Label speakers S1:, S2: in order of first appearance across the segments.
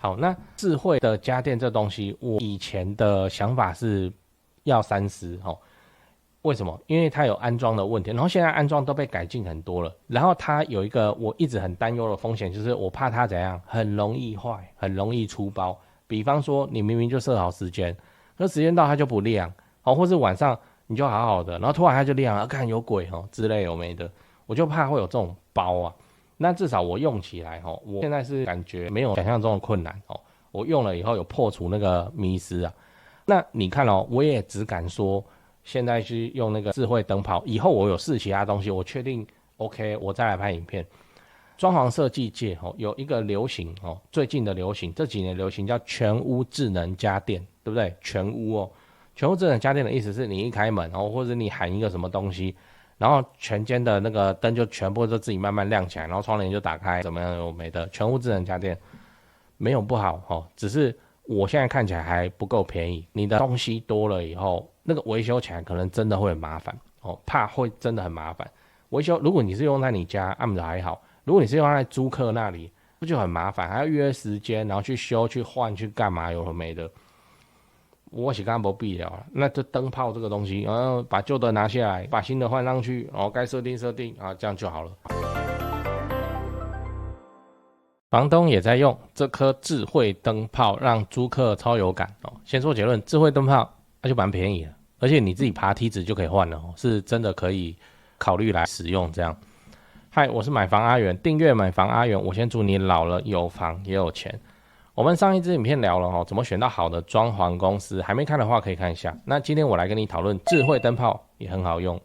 S1: 好，那智慧的家电这东西，我以前的想法是要三思哦。为什么？因为它有安装的问题，然后现在安装都被改进很多了。然后它有一个我一直很担忧的风险，就是我怕它怎样，很容易坏，很容易出包。比方说，你明明就设好时间，可时间到它就不亮，哦，或是晚上你就好好的，然后突然它就亮了，看有鬼哦之类有没的，我就怕会有这种包啊。那至少我用起来哦，我现在是感觉没有想象中的困难哦。我用了以后有破除那个迷思啊。那你看哦，我也只敢说。现在是用那个智慧灯泡，以后我有试其他东西，我确定 OK， 我再来拍影片。装潢设计界有一个流行最近的流行，这几年流行叫全屋智能家电，对不对？全屋全屋智能家电的意思是你一开门或者你喊一个什么东西，然后全间的那个灯就全部都自己慢慢亮起来，然后窗帘就打开，怎么样有没的？全屋智能家电没有不好只是我现在看起来还不够便宜，你的东西多了以后。那个维修起来可能真的会很麻烦怕会真的很麻烦。维修如果你是用在你家，按的还好；如果你是用在租客那里，不就很麻烦，还要约时间，然后去修、去换、去干嘛，有的没的。我是刚刚不必了了。那这灯泡这个东西，把旧的拿下来，把新的换上去，该设定设定啊，这样就好了。房东也在用这颗智慧灯泡，让租客超有感先说结论，智慧灯泡那就蛮便宜的。而且你自己爬梯子就可以换了是真的可以考虑来使用这样。嗨，我是买房阿元，订阅买房阿元，我先祝你老了有房也有钱。我们上一支影片聊了怎么选到好的装潢公司，还没看的话可以看一下。那今天我来跟你讨论智慧灯泡也很好用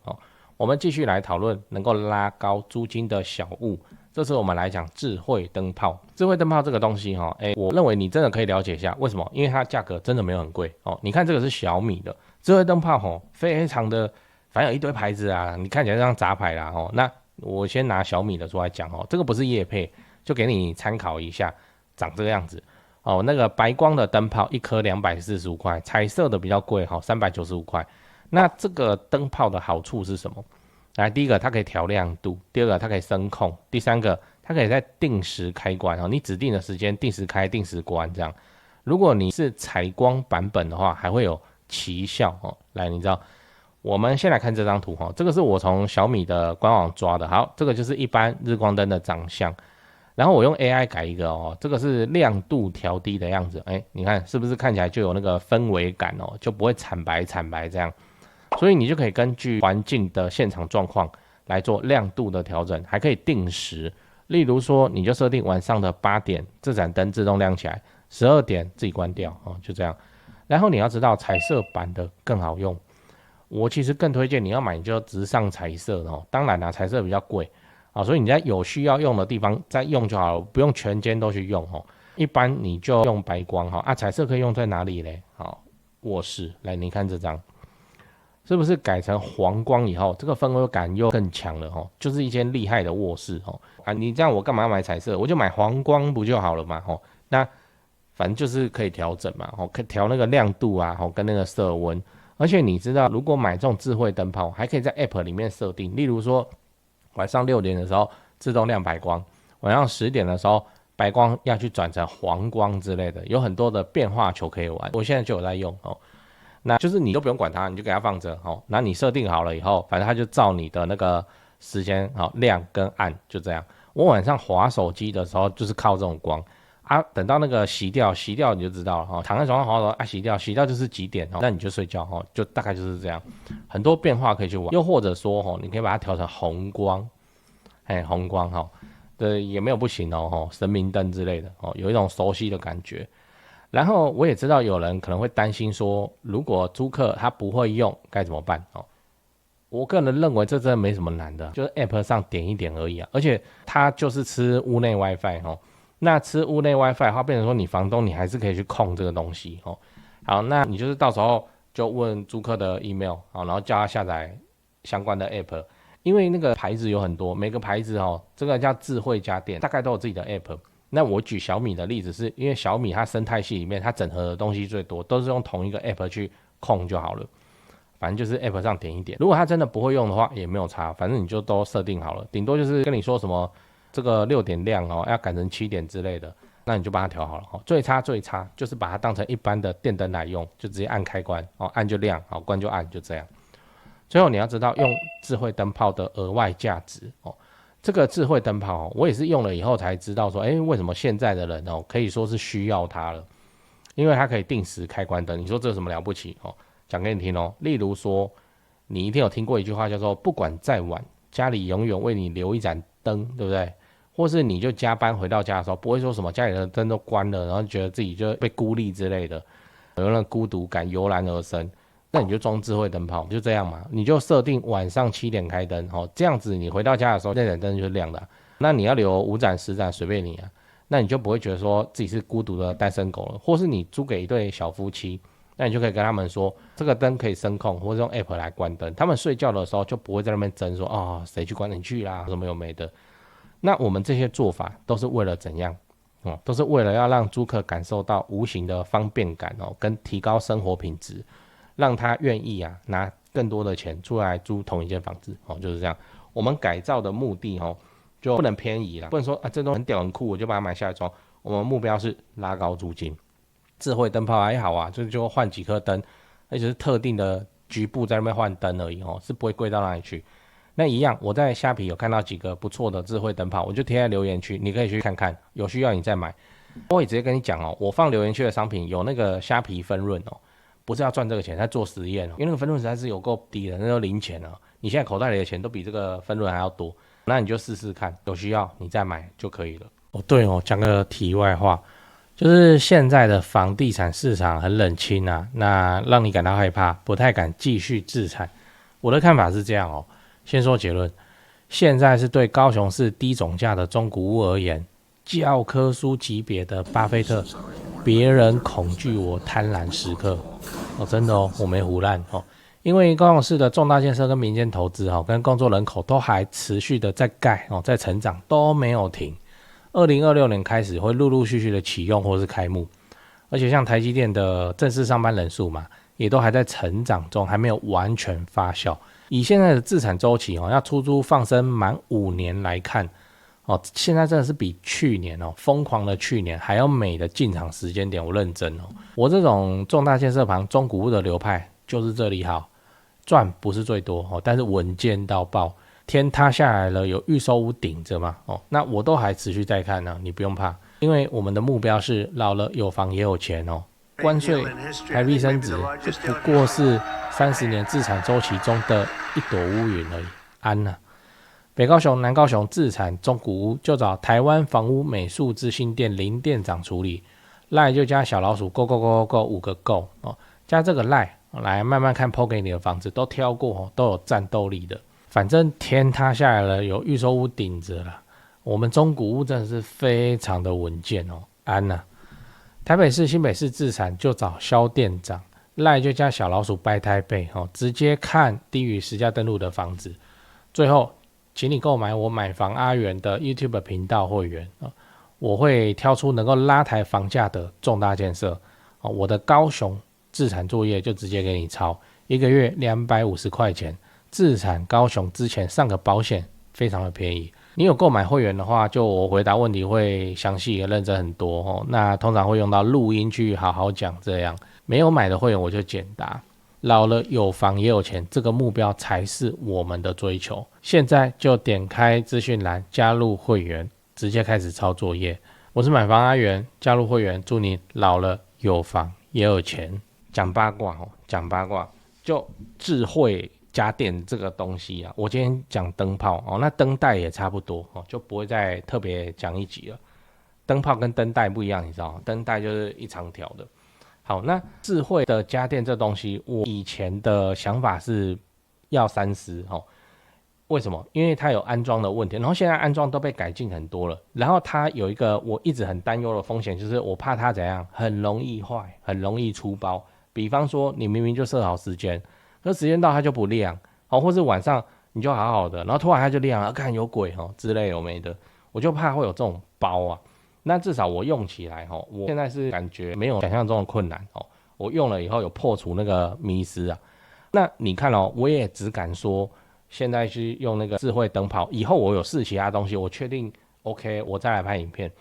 S1: 我们继续来讨论能够拉高租金的小物。这次我们来讲智慧灯泡。智慧灯泡这个东西我认为你真的可以了解一下，为什么？因为它价格真的没有很贵你看这个是小米的智慧灯泡非常的，反正有一堆牌子啊，你看起来像杂牌啦那我先拿小米的出来讲这个不是业配，就给你参考一下，长这个样子那个白光的灯泡一颗245块，彩色的比较贵395块。那这个灯泡的好处是什么？来，第一个它可以调亮度，第二个它可以声控，第三个它可以在定时开关你指定的时间定时开定时关这样。如果你是采光版本的话，还会有奇效来，你知道，我们先来看这张图这个是我从小米的官网抓的。好，这个就是一般日光灯的长相，然后我用 AI 改一个这个是亮度调低的样子，你看是不是看起来就有那个氛围感就不会惨白惨白这样。所以你就可以根据环境的现场状况来做亮度的调整，还可以定时。例如说，你就设定晚上的8点，这盏灯自动亮起来，12点自己关掉就这样。然后你要知道，彩色版的更好用。我其实更推荐你要买，你就直上彩色的当然啦，彩色比较贵所以你在有需要用的地方再用就好了，不用全间都去用一般你就用白光彩色可以用在哪里嘞？卧室，来你看这张。是不是改成黄光以后，这个氛围感又更强了就是一间厉害的卧室你这样我干嘛要买彩色？我就买黄光不就好了嘛那反正就是可以调整嘛可以调那个亮度啊跟那个色温。而且你知道，如果买这种智慧灯泡，还可以在 App 里面设定，例如说晚上6点的时候自动亮白光，晚上10点的时候白光要去转成黄光之类的，有很多的变化球可以玩。我现在就有在用那就是你都不用管它，你就给它放着那你设定好了以后，反正它就照你的那个时间亮跟暗，就这样。我晚上滑手机的时候就是靠这种光等到那个熄掉你就知道了躺在床上滑手熄掉就是几点那你就睡觉就大概就是这样。很多变化可以去玩，又或者说你可以把它调成红光，红光也没有不行神明灯之类的有一种熟悉的感觉。然后我也知道有人可能会担心说，如果租客他不会用该怎么办我个人认为这真的没什么难的，就是 App 上点一点而已而且它就是吃屋内 WiFi 那吃屋内 WiFi 的话，变成说你房东你还是可以去控这个东西好，那你就是到时候就问租客的 email 然后叫他下载相关的 App， 因为那个牌子有很多，每个牌子这个叫智慧家电，大概都有自己的 App。那我举小米的例子，是因为小米它生态系里面它整合的东西最多，都是用同一个 App 去控就好了。反正就是 App 上点一点，如果他真的不会用的话也没有差，反正你就都设定好了，顶多就是跟你说什么这个6点亮要改成7点之类的，那你就把它调好了。最差就是把它当成一般的电灯来用，就直接按开关，按就亮，关就按，就这样。最后你要知道用智慧灯泡的额外价值这个智慧灯泡我也是用了以后才知道说，为什么现在的人可以说是需要它了，因为它可以定时开关灯。你说这有什么了不起讲给你听例如说，你一定有听过一句话叫做不管再晚，家里永远为你留一盏灯，对不对？或是你就加班回到家的时候，不会说什么家里的灯都关了，然后觉得自己就被孤立之类的，有那个孤独感油然而生。那你就装智慧灯泡，就这样嘛，你就设定晚上7点开灯这样子你回到家的时候那盏灯就是亮的那你要留5盏10盏随便你那你就不会觉得说自己是孤独的单身狗了。或是你租给一对小夫妻，那你就可以跟他们说，这个灯可以声控，或者用 app 来关灯，他们睡觉的时候就不会在那边争说谁去关你去啦，什么有没的。那我们这些做法都是为了怎样都是为了要让租客感受到无形的方便感跟提高生活品质，让他愿意拿更多的钱出来租同一间房子就是这样。我们改造的目的就不能偏移啦，不能说这东西很屌很酷我就把它买下来装。我们目标是拉高租金。智慧灯泡还好就换几颗灯，而且是特定的局部在那边换灯而已是不会贵到哪里去。那一样，我在虾皮有看到几个不错的智慧灯泡，我就贴在留言区，你可以去看看，有需要你再买。我会直接跟你讲我放留言区的商品有那个虾皮分润不是要赚这个钱，在做实验因为那个分润实在是有够低的，那都零钱你现在口袋里的钱都比这个分润还要多，那你就试试看，有需要你再买就可以了。对讲个题外话，就是现在的房地产市场很冷清那让你感到害怕，不太敢继续置产。我的看法是这样先说结论，现在是对高雄市低总价的中古屋而言，教科书级别的巴菲特，别人恐惧我贪婪时刻真的我没胡乱因为高雄市的重大建设跟民间投资跟工作人口都还持续的在盖在成长，都没有停。2026年开始会陆陆续续的启用或是开幕，而且像台积电的正式上班人数嘛，也都还在成长中，还没有完全发酵。以现在的自产周期要出租放生满5年来看现在真的是比去年疯狂的去年还要美的进场时间点。我认真我这种重大建设旁中古屋的流派就是这里好，赚不是最多但是稳健到爆。天塌下来了，有预售屋顶着嘛那我都还持续在看你不用怕，因为我们的目标是老了有房也有钱关税台币升值就不过是30年自产周期中的一朵乌云而已，安北高雄、南高雄自产中古屋就找台湾房屋美术之星店林店长处理，LINE就加小老鼠 go 5个 go 加这个 LINE来慢慢看 PO 给你的房子都挑过都有战斗力的。反正天塌下来了，有预售屋顶着了，我们中古屋真的是非常的稳健安台北市、新北市自产就找肖店长，LINE就加小老鼠掰台北直接看低于实价登录的房子。最后请你购买我买房阿元的 YouTube 频道会员我会挑出能够拉抬房价的重大建设我的高雄自产作业就直接给你抄，1个月250块钱，自产高雄之前上个保险非常的便宜。你有购买会员的话，就我回答问题会详细也认真很多那通常会用到录音去好好讲，这样没有买的会员我就简答。老了有房也有钱，这个目标才是我们的追求。现在就点开资讯栏加入会员，直接开始抄作业。我是买房阿元，加入会员，祝你老了有房也有钱。讲八卦讲八卦就智慧家电这个东西我今天讲灯泡那灯带也差不多就不会再特别讲一集了。灯泡跟灯带不一样，你知道吗？灯带就是一长条的。好，那智慧的家电这东西，我以前的想法是要三思为什么？因为它有安装的问题，然后现在安装都被改进很多了。然后它有一个我一直很担忧的风险，就是我怕它怎样，很容易坏，很容易出包。比方说，你明明就设好时间，可时间到它就不亮或是晚上你就好好的，然后突然它就亮了，看有鬼之类有没的，我就怕会有这种包那至少我用起来我现在是感觉没有想象中的困难我用了以后有破除那个迷思那你看我也只敢说现在去用那个智慧灯泡，以后我有试其他东西，我确定 OK 我再来拍影片。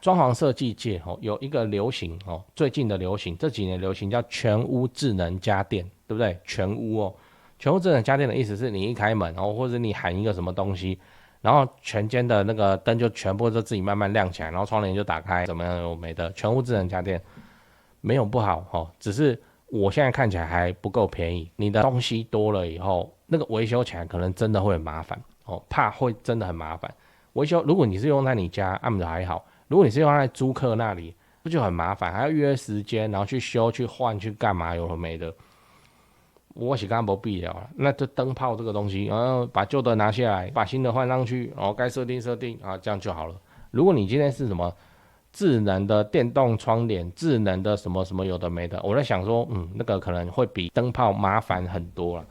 S1: 装潢设计界有一个流行最近的流行，这几年流行叫全屋智能家电，对不对？全屋全屋智能家电的意思是你一开门或者你喊一个什么东西，然后全间的那个灯就全部都自己慢慢亮起来，然后窗帘就打开，怎么样有没的？全屋智能家电没有不好只是我现在看起来还不够便宜。你的东西多了以后，那个维修起来可能真的会很麻烦怕会真的很麻烦。维修如果你是用在你家，按的还好；如果你是用在租客那里，不就很麻烦，还要约时间，然后去修、去换、去干嘛，有的没的。我是刚刚没必要了。那这灯泡这个东西，然后把旧的拿下来，把新的换上去，然后该设定设定啊，这样就好了。如果你今天是什么智能的电动窗帘、智能的什么什么有的没的，我在想说，那个可能会比灯泡麻烦很多了。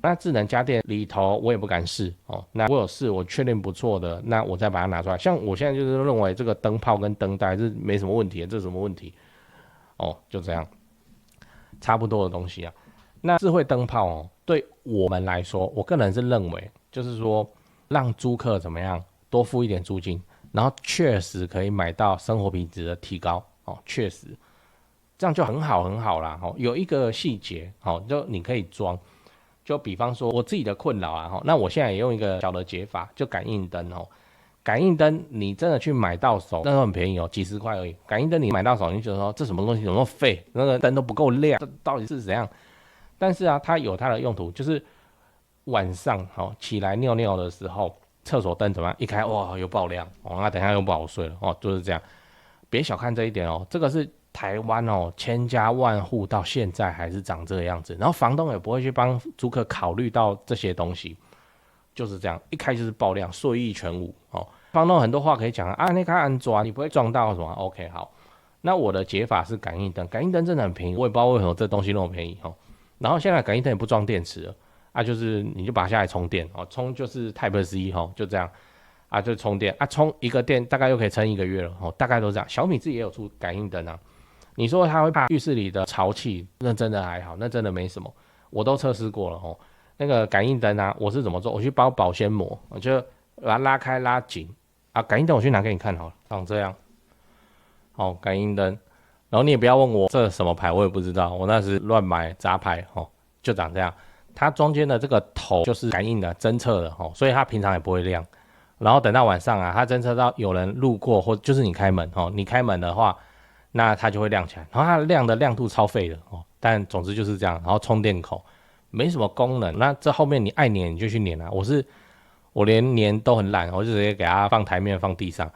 S1: 那智能家电里头我也不敢试那我有试，我确定不错的，那我再把它拿出来。像我现在就是认为这个灯泡跟灯带是没什么问题的，这是什么问题就这样，差不多的东西啊。那智慧灯泡对我们来说，我个人是认为，就是说让租客怎么样多付一点租金，然后确实可以买到生活品质的提高确实这样就很好很好啦有一个细节就你可以装。就比方说我自己的困扰啊那我现在也用一个小的解法，就感应灯感应灯你真的去买到手，那都很便宜几十块而已。感应灯你买到手，你就觉得说这什么东西怎么那么废，那个灯都不够亮，这到底是怎样？但是它有它的用途，就是晚上起来尿尿的时候，厕所灯怎么样？一开哇又爆亮那等一下又不好睡了就是这样。别小看这一点这个是台湾千家万户到现在还是长这个样子，然后房东也不会去帮租客考虑到这些东西，就是这样，一开就是爆亮，睡意全无房东很多话可以讲那个安装你不会撞到什么 OK 好。那我的解法是感应灯，感应灯真的很便宜，我也不知道为什么这东西那么便宜然后现在感应灯也不装电池了就是你就把它下来充电充就是 Type C 就这样就充电充一个电大概又可以撑1个月了大概都这样。小米自己也有出感应灯你说它会怕浴室里的潮气，那真的还好，那真的没什么，我都测试过了那个感应灯我是怎么做？我去包保鲜膜，我就把它拉开拉紧感应灯我去拿给你看好了，长这样感应灯。然后你也不要问我这什么牌，我也不知道，我那时乱买杂牌就长这样。它中间的这个头就是感应的侦测的所以它平常也不会亮。然后等到晚上它侦测到有人路过，或就是你开门你开门的话，那它就会亮起来。然后它亮的亮度超废的但总之就是这样。然后充电口没什么功能，那这后面你爱粘你就去粘我连粘都很懒，我就直接给它放台面放地上。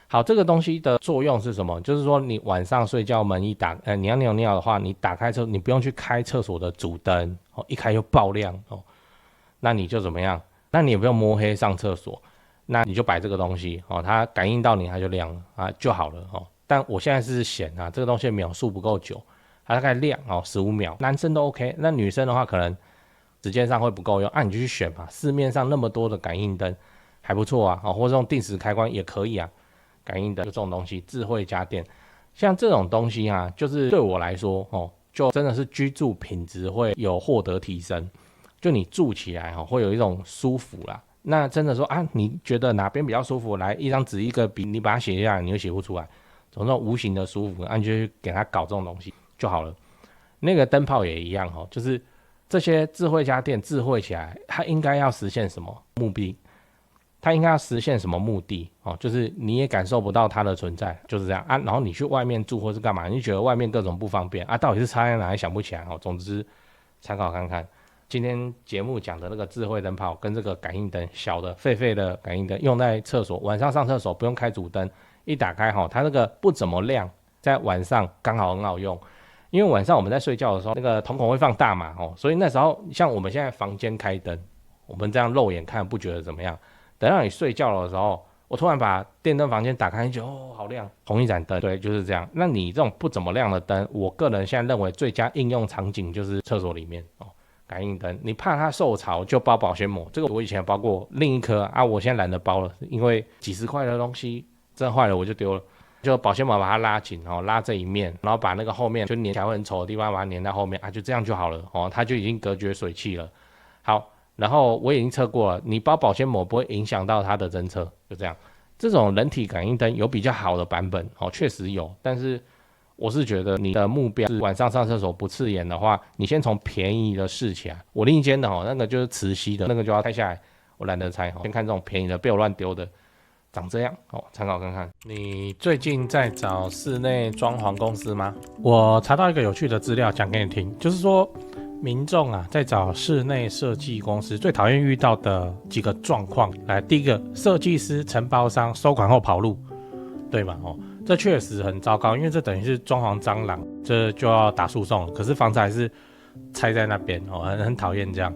S1: 好，这个东西的作用是什么？就是说你晚上睡觉门一打你要尿尿的话，你打开你不用去开厕所的主灯一开就爆亮那你就怎么样？那你也不用摸黑上厕所，那你就摆这个东西它感应到你它就亮了就好了但我现在是嫌这个东西秒数不够久，它大概亮15秒，男生都 OK， 那女生的话可能时间上会不够用你就去选嘛，市面上那么多的感应灯还不错或者用定时开关也可以感应灯就这种东西，智慧家电像这种东西就是对我来说就真的是居住品质会有获得提升，就你住起来会有一种舒服啦。那真的说你觉得哪边比较舒服，来一张纸一个笔，你把它写下来，你就写不出来，从那种无形的舒服你就去给它搞这种东西就好了。那个灯泡也一样就是这些智慧家电智慧起来，它应该要实现什么目的？它应该要实现什么目的就是你也感受不到它的存在，就是这样然后你去外面住或是干嘛，你就觉得外面各种不方便到底是差在哪里想不起来总之参考看看。今天节目讲的那个智慧灯泡跟这个感应灯，小的废废的感应灯，用在厕所，晚上上厕所不用开主灯，一打开它那个不怎么亮，在晚上刚好很好用。因为晚上我们在睡觉的时候，那个瞳孔会放大嘛所以那时候像我们现在房间开灯，我们这样肉眼看不觉得怎么样，等到你睡觉的时候，我突然把电灯房间打开，你觉得好亮，同一盏灯，对，就是这样。那你这种不怎么亮的灯，我个人现在认为最佳应用场景就是厕所里面感应灯，你怕它受潮就包保鲜膜，这个我以前包过另一颗我现在懒得包了，因为几十块的东西真的坏了我就丢了，就保鲜膜把它拉紧拉这一面，然后把那个后面就粘起来会很丑的地方把它粘在后面就这样就好了它就已经隔绝水汽了。好，然后我已经测过了，你包保鲜膜不会影响到它的侦测，就这样。这种人体感应灯有比较好的版本哦，确实有，但是我是觉得你的目标是晚上上厕所不刺眼的话，你先从便宜的试起来。我另一间的那个就是磁吸的，那个就要拆下来，我懒得拆先看这种便宜的被我乱丢的长这样参考看看。你最近在找室内装潢公司吗？我查到一个有趣的资料讲给你听，就是说民众在找室内设计公司最讨厌遇到的几个状况。来，第一个，设计师承包商收款后跑路，对吧？这确实很糟糕，因为这等于是装潢蟑螂，这就要打诉讼了。可是房子还是拆在那边很讨厌这样。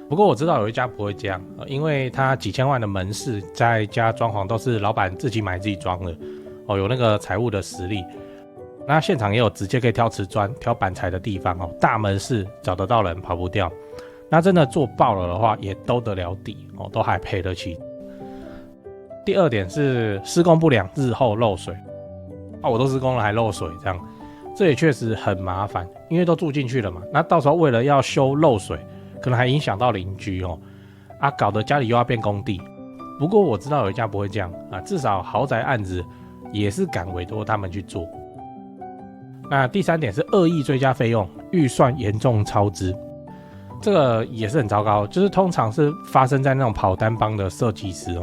S1: 不过我知道有一家不会这样，因为他几千万的门市，在家装潢都是老板自己买自己装的有那个财务的实力。那现场也有直接可以挑瓷砖、挑板材的地方大门市找得到人，跑不掉。那真的做爆了的话，也兜得了底都还赔得起。第二点是施工不良，日后漏水。我都施工了还漏水，这也确实很麻烦，因为都住进去了嘛。那到时候为了要修漏水，可能还影响到邻居搞得家里又要变工地。不过我知道有一家不会这样至少豪宅案子也是敢委托他们去做。那第三点是恶意追加费用，预算严重超支，这个也是很糟糕，就是通常是发生在那种跑单帮的设计师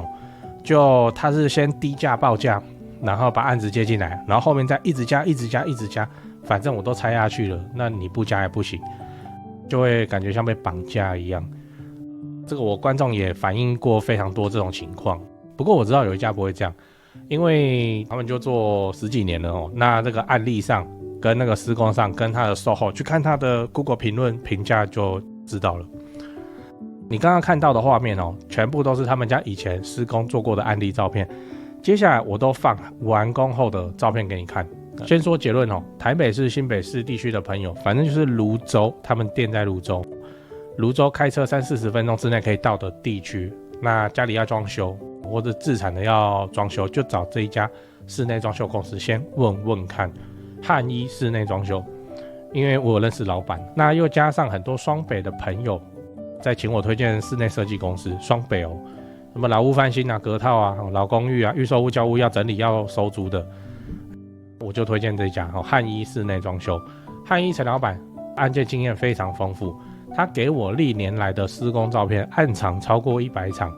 S1: 就他是先低价报价，然后把案子接进来，然后后面再一直加，反正我都拆下去了，那你不加也不行，就会感觉像被绑架一样。这个我观众也反映过非常多这种情况。不过我知道有一家不会这样，因为他们就做10几年了那这个案例上跟那个施工上跟他的售后去看他的 Google 评论评价就知道了。你刚刚看到的画面全部都是他们家以前施工做过的案例照片。接下来我都放完工后的照片给你看。先说结论台北市、新北市地区的朋友，反正就是蘆洲，他们店在蘆洲，蘆洲开车30-40分钟之内可以到的地区。那家里要装修或者自产的要装修，就找这一家室内装修公司先问问看。汉一室内装修，因为我有认识老板，那又加上很多双北的朋友在请我推荐室内设计公司。双北什么老屋翻新隔套老公寓预售屋交屋要整理要收租的，我就推荐这家汉一室内装修。汉一陈老板案件经验非常丰富，他给我历年来的施工照片，案场超过100场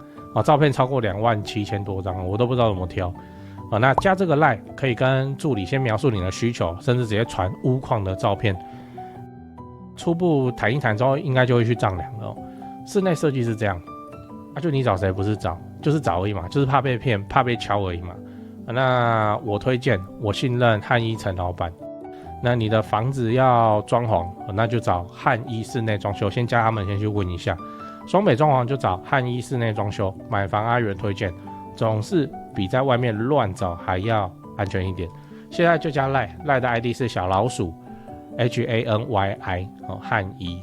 S1: 照片超过27000多张，我都不知道怎么挑那加这个 LINE 可以跟助理先描述你的需求，甚至直接传屋况的照片，初步谈一谈之后应该就会去丈量了室内设计是这样就你找谁不是找，就是找而已嘛，就是怕被骗怕被敲而已嘛那我推荐我信任汉一陈老板。那你的房子要装潢那就找汉一室内装修，先加他们先去问一下。双北装潢就找汉一室内装修，买房阿元推荐，总是比在外面乱找还要安全一点。现在就加 LINE 的 ID 是小老鼠HANYI汉一。